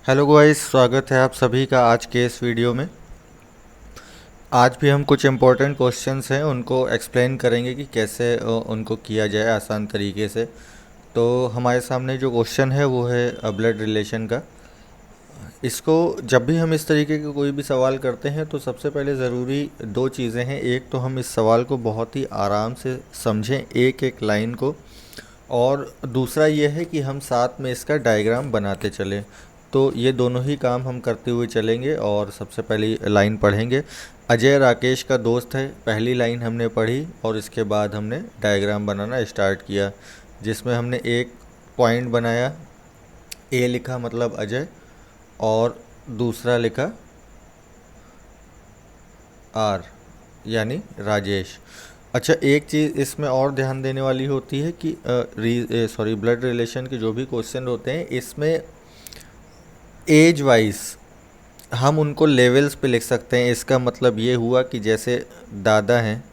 Hello guys, स्वागत है आप सभी का आज के इस वीडियो में। आज भी हम कुछ इम्पोर्टेंट क्वेश्चंस हैं उनको एक्सप्लेन करेंगे कि कैसे उनको किया जाए आसान तरीके से। तो हमारे सामने जो क्वेश्चन है वो है ब्लड रिलेशन का। इसको जब भी हम इस तरीके के कोई भी सवाल करते हैं तो सबसे पहले ज़रूरी दो चीज़ें हैं। एक तो हम इस सवाल को बहुत ही आराम से समझें एक एक लाइन को, और दूसरा ये है कि हम साथ में इसका डायग्राम बनाते चलें। तो ये दोनों ही काम हम करते हुए चलेंगे। और सबसे पहली लाइन पढ़ेंगे। अजय राकेश का दोस्त है, पहली लाइन हमने पढ़ी और इसके बाद हमने डायग्राम बनाना स्टार्ट किया, जिसमें हमने एक पॉइंट बनाया, ए लिखा मतलब अजय, और दूसरा लिखा आर यानी राजेश। अच्छा, एक चीज़ इसमें और ध्यान देने वाली होती है कि ब्लड रिलेशन के जो भी क्वेश्चन होते हैं इसमें एज वाइज हम उनको लेवल्स पे लिख सकते हैं। इसका मतलब ये हुआ कि जैसे दादा हैं,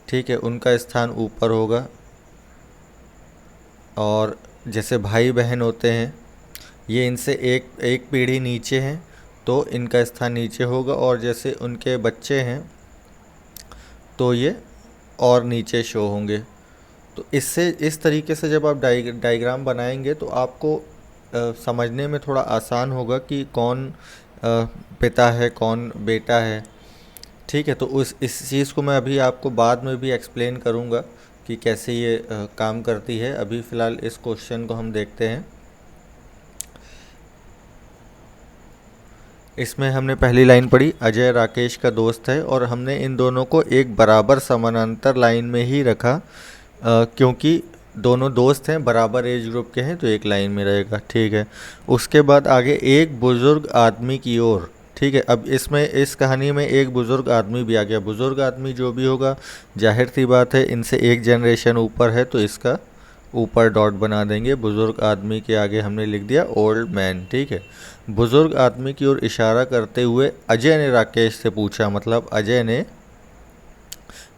ठीक है, उनका स्थान ऊपर होगा, और जैसे भाई बहन होते हैं ये इनसे एक एक पीढ़ी नीचे हैं तो इनका स्थान नीचे होगा, और जैसे उनके बच्चे हैं तो ये और नीचे शो होंगे। तो इससे इस तरीके से जब आप डायग्राम बनाएंगे तो आपको समझने में थोड़ा आसान होगा कि कौन पिता है कौन बेटा है। ठीक है, तो उस इस चीज़ को मैं अभी आपको बाद में भी एक्सप्लेन करूँगा कि कैसे ये काम करती है। अभी फ़िलहाल इस क्वेश्चन को हम देखते हैं। इसमें हमने पहली लाइन पढ़ी, अजय राकेश का दोस्त है, और हमने इन दोनों को एक बराबर समानांतर लाइन में ही रखा, क्योंकि दोनों दोस्त हैं, बराबर एज ग्रुप के हैं, तो एक लाइन में रहेगा। ठीक है, उसके बाद आगे एक बुज़ुर्ग आदमी की ओर। ठीक है, अब इसमें इस कहानी में एक बुज़ुर्ग आदमी भी आ गया। बुज़ुर्ग आदमी जो भी होगा, जाहिर सी बात है इनसे एक जनरेशन ऊपर है तो इसका ऊपर डॉट बना देंगे। बुज़ुर्ग आदमी के आगे हमने लिख दिया ओल्ड मैन। ठीक है, बुज़ुर्ग आदमी की ओर इशारा करते हुए अजय ने राकेश से पूछा, मतलब अजय ने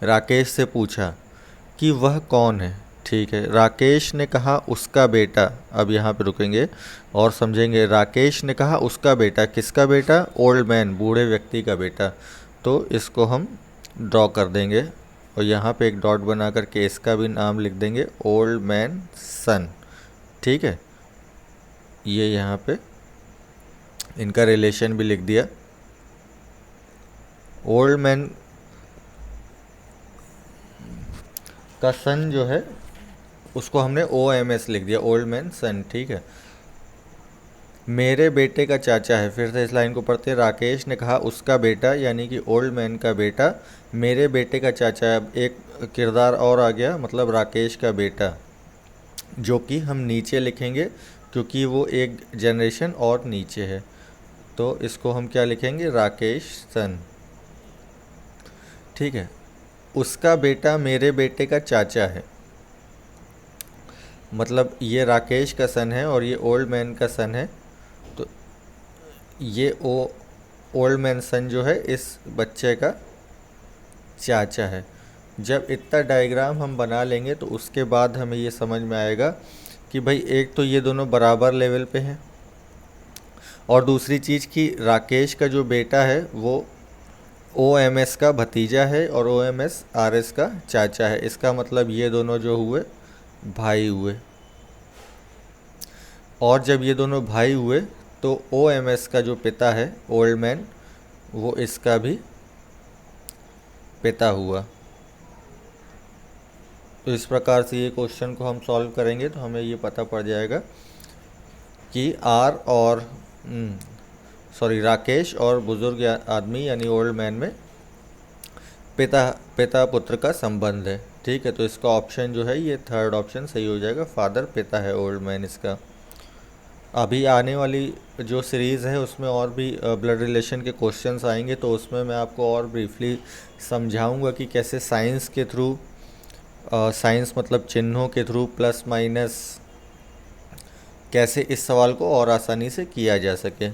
राकेश से पूछा कि वह कौन है। ठीक है, राकेश ने कहा उसका बेटा। अब यहाँ पे रुकेंगे और समझेंगे। राकेश ने कहा उसका बेटा, किसका बेटा? ओल्ड मैन, बूढ़े व्यक्ति का बेटा। तो इसको हम ड्रॉ कर देंगे और यहाँ पे एक डॉट बना करके इसका भी नाम लिख देंगे, ओल्ड मैन सन। ठीक है, ये यहाँ पे इनका रिलेशन भी लिख दिया। ओल्ड मैन का सन जो है उसको हमने OMS लिख दिया, ओल्ड मैन सन। ठीक है, मेरे बेटे का चाचा है। फिर से इस लाइन को पढ़ते हैं। राकेश ने कहा उसका बेटा, यानी कि ओल्ड मैन का बेटा मेरे बेटे का चाचा है। अब एक किरदार और आ गया, मतलब राकेश का बेटा, जो कि हम नीचे लिखेंगे क्योंकि वो एक जनरेशन और नीचे है। तो इसको हम क्या लिखेंगे? राकेश सन। ठीक है, उसका बेटा मेरे बेटे का चाचा है, मतलब ये राकेश का सन है और ये ओल्ड मैन का सन है। तो ये ओल्ड मैन सन जो है इस बच्चे का चाचा है। जब इतना डायग्राम हम बना लेंगे तो उसके बाद हमें ये समझ में आएगा कि भाई एक तो ये दोनों बराबर लेवल पे हैं, और दूसरी चीज़ कि राकेश का जो बेटा है वो OMS का भतीजा है और OMS RS का चाचा है। इसका मतलब ये दोनों जो हुए भाई हुए, और जब ये दोनों भाई हुए तो OMS का जो पिता है ओल्ड मैन, वो इसका भी पिता हुआ। तो इस प्रकार से ये क्वेश्चन को हम सॉल्व करेंगे तो हमें ये पता पड़ जाएगा कि आर और राकेश और बुज़ुर्ग आदमी यानी ओल्ड मैन में पिता पिता पुत्र का संबंध है। ठीक है, तो इसका ऑप्शन जो है ये थर्ड ऑप्शन सही हो जाएगा, फादर पिता है ओल्ड मैन इसका। अभी आने वाली जो सीरीज़ है उसमें और भी ब्लड रिलेशन के क्वेश्चंस आएंगे, तो उसमें मैं आपको और ब्रीफली समझाऊंगा कि कैसे साइंस के थ्रू, साइंस मतलब चिन्हों के थ्रू, प्लस माइनस, कैसे इस सवाल को और आसानी से किया जा सके।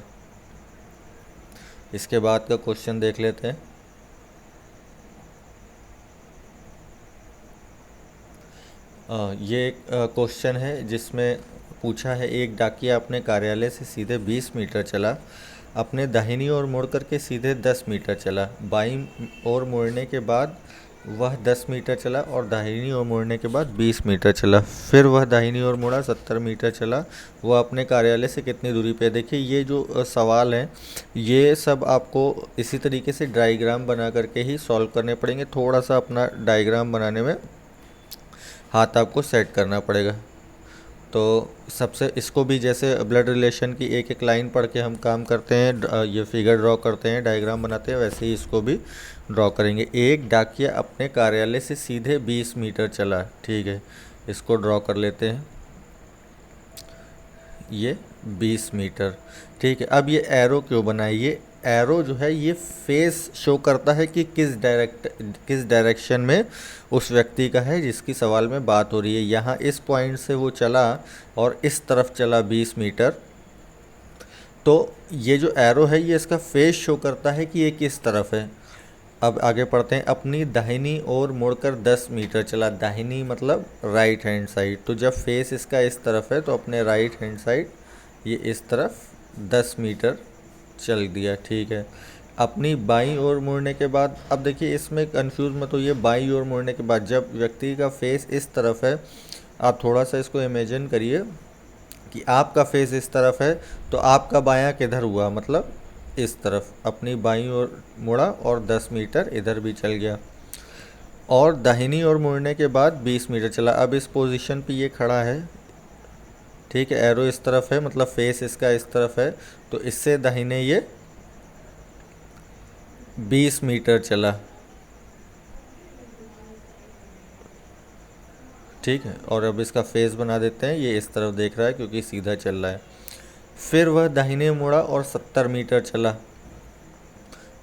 इसके बाद का क्वेश्चन देख लेते हैं। ये एक क्वेश्चन है जिसमें पूछा है एक डाकिया अपने कार्यालय से सीधे 20 मीटर चला, अपने दाहिनी ओर मुड़ करके सीधे 10 मीटर चला, बाईं ओर मुड़ने के बाद वह 10 मीटर चला और दाहिनी ओर मुड़ने के बाद 20 मीटर चला, फिर वह दाहिनी ओर मुड़ा 70 मीटर चला, वह अपने कार्यालय से कितनी दूरी पे है। देखिए ये जो सवाल हैं ये सब आपको इसी तरीके से डायग्राम बना करके ही सॉल्व करने पड़ेंगे। थोड़ा सा अपना डायग्राम बनाने में हाथ आपको सेट करना पड़ेगा। तो सबसे इसको भी जैसे ब्लड रिलेशन की एक एक लाइन पढ़ के हम काम करते हैं, ये फिगर ड्रॉ करते हैं, डायग्राम बनाते हैं, वैसे ही इसको भी ड्रॉ करेंगे। एक डाकिया अपने कार्यालय से सीधे 20 मीटर चला, ठीक है, इसको ड्रॉ कर लेते हैं, ये 20 मीटर, ठीक है। अब ये एरो क्यों बनाए, ये एरो जो है ये फेस शो करता है कि किस डायरेक्शन में उस व्यक्ति का है जिसकी सवाल में बात हो रही है। यहाँ इस पॉइंट से वो चला और इस तरफ चला 20 मीटर, तो ये जो एरो है ये इसका फेस शो करता है कि ये किस तरफ है। अब आगे पढ़ते हैं, अपनी दाहिनी ओर मुड़कर 10 मीटर चला, दाहिनी मतलब राइट हैंड साइड, तो जब फेस इसका इस तरफ है तो अपने राइट हैंड साइड ये इस तरफ 10 मीटर चल दिया, ठीक है। अपनी बाईं ओर मुड़ने के बाद, अब देखिए इसमें कंफ्यूज मत होइए, बाईं ओर मुड़ने के बाद जब व्यक्ति का फेस इस तरफ है, आप थोड़ा सा इसको इमेजिन करिए कि आपका फेस इस तरफ है तो आपका बायां किधर हुआ, मतलब इस तरफ, अपनी बाईं ओर मुड़ा और 10 मीटर इधर भी चल गया, और दाहिनी ओर मुड़ने के बाद 20 मीटर चला। अब इस पोजीशन पे ये खड़ा है, ठीक है, एरो इस तरफ है मतलब फेस इसका इस तरफ है, तो इससे दाहिने ये 20 मीटर चला, ठीक है। और अब इसका फेस बना देते हैं, ये इस तरफ देख रहा है क्योंकि सीधा चल रहा है। फिर वह दाहिने मुड़ा और 70 मीटर चला,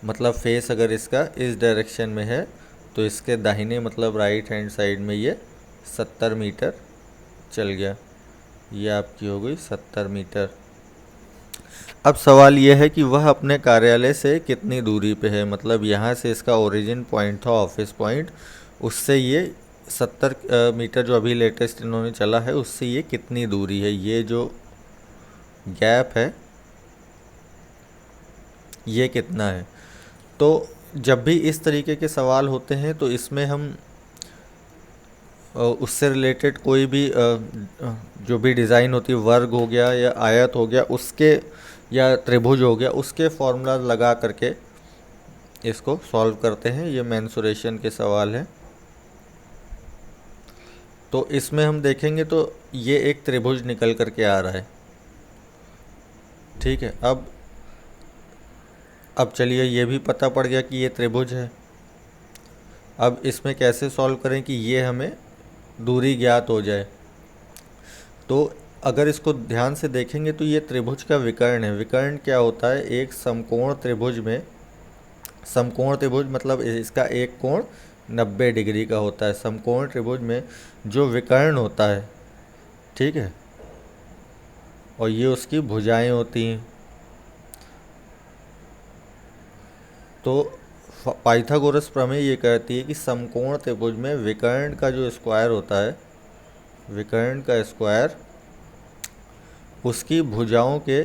मतलब फेस अगर इसका इस डायरेक्शन में है तो इसके दाहिने मतलब राइट हैंड साइड में ये 70 मीटर चल गया, ये आपकी हो गई 70 मीटर। अब सवाल ये है कि वह अपने कार्यालय से कितनी दूरी पे है, मतलब यहाँ से इसका ओरिजिन पॉइंट था ऑफिस पॉइंट, उससे ये 70 मीटर जो अभी लेटेस्ट इन्होंने चला है उससे ये कितनी दूरी है, ये जो गैप है ये कितना है। तो जब भी इस तरीके के सवाल होते हैं तो इसमें हम उससे रिलेटेड कोई भी जो भी डिज़ाइन होती है, वर्ग हो गया या आयत हो गया उसके, या त्रिभुज हो गया, उसके फॉर्मूला लगा करके इसको सॉल्व करते हैं। ये मेंसुरेशन के सवाल हैं। तो इसमें हम देखेंगे तो ये एक त्रिभुज निकल करके आ रहा है, ठीक है। अब चलिए ये भी पता पड़ गया कि ये त्रिभुज है। अब इसमें कैसे सॉल्व करें कि ये हमें दूरी ज्ञात हो जाए। तो अगर इसको ध्यान से देखेंगे तो ये त्रिभुज का विकर्ण है। विकर्ण क्या होता है, एक समकोण त्रिभुज में, समकोण त्रिभुज मतलब इसका एक कोण 90 डिग्री का होता है। समकोण त्रिभुज में जो विकर्ण होता है, ठीक है, और ये उसकी भुजाएं होती हैं। तो पाइथागोरस प्रमेय ये कहती है कि समकोण त्रिभुज में विकर्ण का जो स्क्वायर होता है, विकर्ण का स्क्वायर उसकी भुजाओं के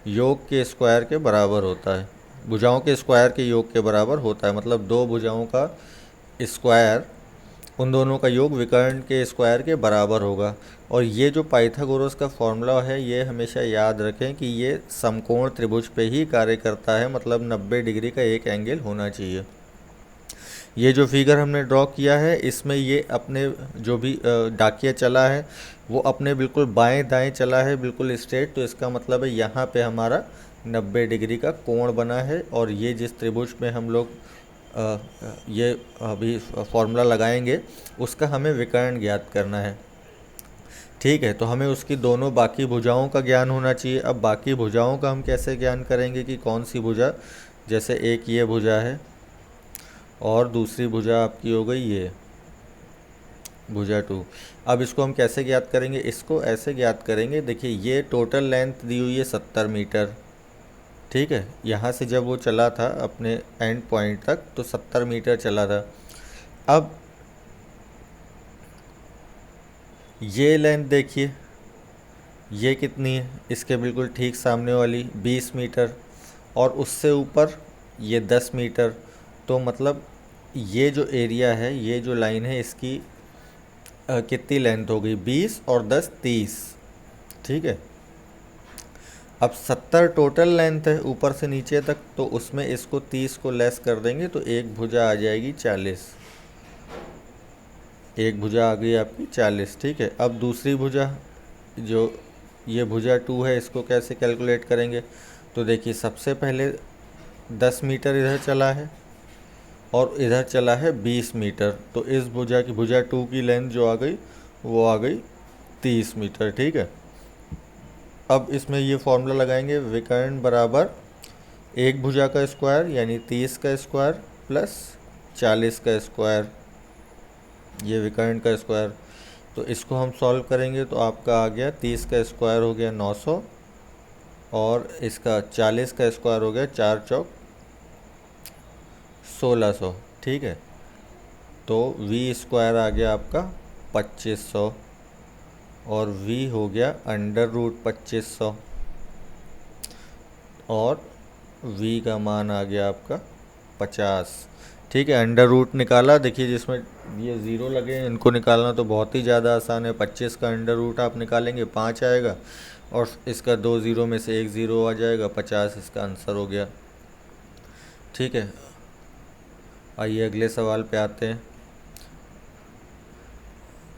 योग के स्क्वायर के बराबर होता है, भुजाओं के स्क्वायर के योग के बराबर होता है। मतलब दो भुजाओं का स्क्वायर, उन दोनों का योग विकर्ण के स्क्वायर के बराबर होगा। और ये जो पाइथागोरस का फॉर्मूला है ये हमेशा याद रखें कि ये समकोण त्रिभुज पे ही कार्य करता है, मतलब 90 डिग्री का एक एंगल होना चाहिए। ये जो फिगर हमने ड्रॉ किया है इसमें ये अपने जो भी डाकिया चला है वो अपने बिल्कुल बाएं दाएं चला है, बिल्कुल स्ट्रेट, तो इसका मतलब है यहाँ पे हमारा 90 डिग्री का कोण बना है। और ये जिस त्रिभुज में हम लोग ये अभी फॉर्मूला लगाएंगे उसका हमें विकर्ण ज्ञात करना है, ठीक है। तो हमें उसकी दोनों बाकी भुजाओं का ज्ञान होना चाहिए। अब बाकी भुजाओं का हम कैसे ज्ञान करेंगे कि कौन सी भुजा, जैसे एक ये भुजा है और दूसरी भुजा आपकी हो गई ये भुजा 2। अब इसको हम कैसे ज्ञात करेंगे, इसको ऐसे ज्ञात करेंगे, देखिए ये टोटल लेंथ दी हुई है 70 मीटर, ठीक है। यहाँ से जब वो चला था अपने एंड पॉइंट तक तो 70 मीटर चला था। अब ये लेंथ देखिए, ये कितनी है, इसके बिल्कुल ठीक सामने वाली 20 मीटर, और उससे ऊपर ये 10 मीटर। तो मतलब ये जो एरिया है, ये जो लाइन है, इसकी कितनी लेंथ हो गई, 20 और 10 30। ठीक है, अब 70 टोटल लेंथ है ऊपर से नीचे तक, तो उसमें इसको 30 को लेस कर देंगे तो एक भुजा आ जाएगी 40। एक भुजा आ गई आपकी 40। ठीक है, अब दूसरी भुजा, जो ये भुजा 2 है, इसको कैसे कैलकुलेट करेंगे। तो देखिए, सबसे पहले 10 मीटर इधर चला है और इधर चला है 20 मीटर, तो इस भुजा की, भुजा 2 की लेंथ जो आ गई वो आ गई 30 मीटर। ठीक है, अब इसमें ये फॉर्मूला लगाएंगे, विकर्ण बराबर एक भुजा का स्क्वायर यानी 30 का स्क्वायर प्लस 40 का स्क्वायर, ये विकर्ण का स्क्वायर। तो इसको हम सॉल्व करेंगे तो आपका आ गया 30 का स्क्वायर हो गया 900, और इसका 40 का स्क्वायर हो गया 4 चौक 1600। ठीक है, तो v स्क्वायर आ गया आपका 2500, और v हो गया √2500, और v का मान आ गया आपका 50। ठीक है, अंडर रूट निकाला। देखिए, जिसमें ये ज़ीरो लगे हैं इनको निकालना तो बहुत ही ज़्यादा आसान है। 25 का अंडर रूट आप निकालेंगे 5 आएगा, और इसका 2 ज़ीरो में से 1 ज़ीरो आ जाएगा, 50 इसका आंसर हो गया। ठीक है, आइए अगले सवाल पे आते हैं।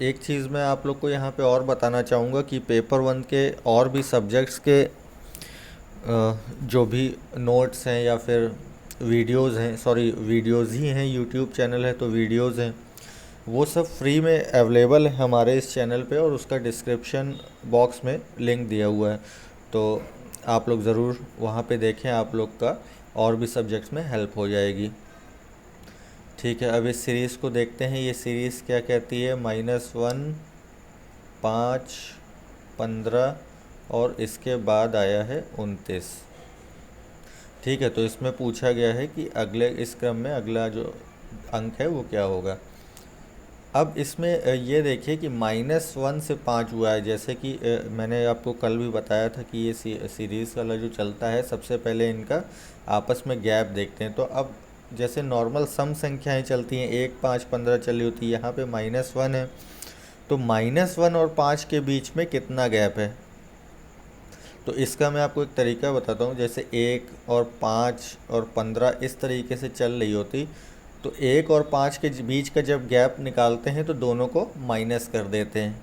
एक चीज़ मैं आप लोग को यहाँ पे और बताना चाहूँगा कि पेपर 1 के और भी सब्जेक्ट्स के जो भी नोट्स हैं या फिर वीडियोज़ हैं, सॉरी वीडियोज़ ही हैं, यूट्यूब चैनल है तो वीडियोज़ हैं, वो सब फ्री में अवेलेबल है हमारे इस चैनल पे, और उसका डिस्क्रिप्शन बॉक्स में लिंक दिया हुआ है, तो आप लोग ज़रूर वहाँ पे देखें, आप लोग का और भी सब्जेक्ट्स में हेल्प हो जाएगी। ठीक है, अब इस सीरीज़ को देखते हैं। ये सीरीज़ क्या कहती है, -1 5 15 और इसके बाद आया है 29। ठीक है, तो इसमें पूछा गया है कि अगले इस क्रम में अगला जो अंक है वो क्या होगा। अब इसमें ये देखिए कि -1 से 5 हुआ है, जैसे कि मैंने आपको कल भी बताया था कि ये सीरीज़ वाला जो चलता है, सबसे पहले इनका आपस में गैप देखते हैं। तो अब जैसे नॉर्मल सम संख्याएं चलती हैं, 1 5 15 चली होती है, यहाँ पे -1 है, तो -1 और 5 के बीच में कितना गैप है। तो इसका मैं आपको एक तरीका बताता हूँ। जैसे 1 और 5 और 15 इस तरीके से चल रही होती, तो 1 और 5 के बीच का जब गैप निकालते हैं तो दोनों को माइनस कर देते हैं।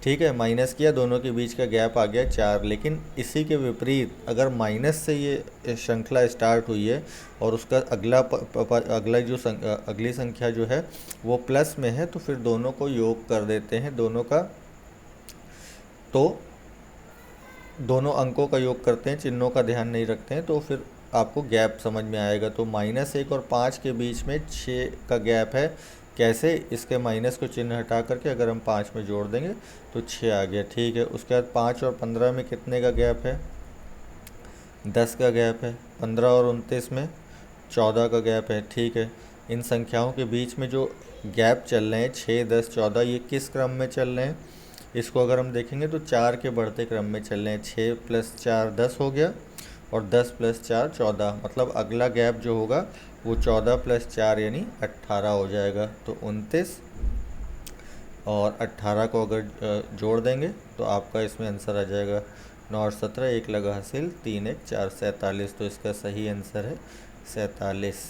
ठीक है, माइनस किया, दोनों के बीच का गैप आ गया 4। लेकिन इसी के विपरीत अगर माइनस से ये श्रृंखला स्टार्ट हुई है और उसका अगली संख्या जो है वो प्लस में है, तो फिर दोनों को योग कर देते हैं, दोनों का, तो दोनों अंकों का योग करते हैं, चिन्हों का ध्यान नहीं रखते हैं, तो फिर आपको गैप समझ में आएगा। तो -1 और 5 के बीच में 6 का गैप है। कैसे, इसके माइनस को चिन्ह हटा करके अगर हम 5 में जोड़ देंगे तो 6 आ गया। ठीक है, उसके बाद 5 और 15 में कितने का गैप है, 10 का गैप है। 15 और 29 में 14 का गैप है। ठीक है, इन संख्याओं के बीच में जो गैप चल रहे हैं 6 10 14, ये किस क्रम में चल रहे हैं, इसको अगर हम देखेंगे तो 4 के बढ़ते क्रम में चल रहे हैं। 6 + 4 10 हो गया, और 10 + 4 14, मतलब अगला गैप जो होगा वो 14 + 4 यानी 18 हो जाएगा। तो 29 और 18 को अगर जोड़ देंगे तो आपका इसमें आंसर आ जाएगा 9 और 17, 1 लगा हासिल, 3 1 4 47। तो इसका सही आंसर है 47।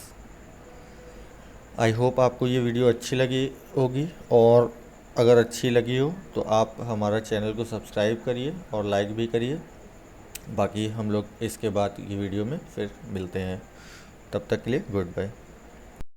आई होप आपको ये वीडियो अच्छी लगी होगी, और अगर अच्छी लगी हो तो आप हमारा चैनल को सब्सक्राइब करिए और लाइक भी करिए। बाकी हम लोग इसके बाद की वीडियो में फिर मिलते हैं, तब तक के लिए गुड बाय।